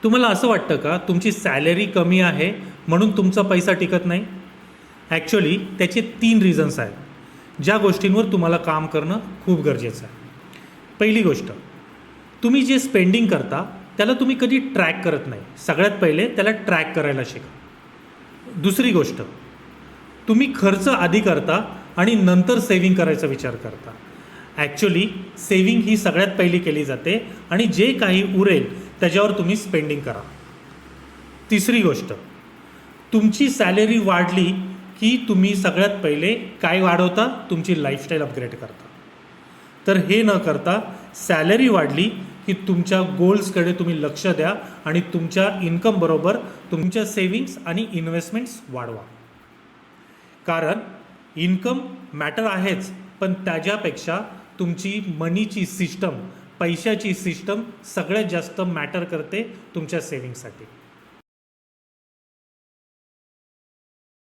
तुम्हाला असं वाटतं का तुमची सॅलरी कमी आहे म्हणून तुमचा पैसा टिकत नाही? ॲक्च्युली त्याचे 3 रिझन्स आहेत ज्या गोष्टींवर तुम्हाला काम करणं खूप गरजेचं आहे. पहिली गोष्ट, तुम्ही जे स्पेंडिंग करता त्याला तुम्ही कधी ट्रॅक करत नाही. सगळ्यात पहिले त्याला ट्रॅक करायला शिका. दुसरी गोष्ट, तुम्ही खर्च आधी करता आणि नंतर सेविंग करायचा विचार करता. ॲक्च्युली सेविंग ही सगळ्यात पहिली केली जाते आणि जे काही उरेल त्याच्यावर तुम्ही स्पेंडिंग करा. तिसरी गोष्ट, तुमची सॅलरी वाढली की तुम्ही सगळ्यात पहिले काय वाढवता? तुमची लाईफस्टाईल अपग्रेड करता. तर हे न करता सॅलरी वाढली की तुमच्या गोल्सकडे तुम्ही लक्ष द्या आणि तुमच्या इन्कमबरोबर तुमच्या सेविंग्स आणि इन्व्हेस्टमेंट्स वाढवा. कारण इन्कम मॅटर आहेच, पण त्याच्यापेक्षा तुमची मनीची सिस्टम, पैशाची सिस्टम सगळ्यात जास्त मॅटर करते तुमच्या सेविंगसाठी.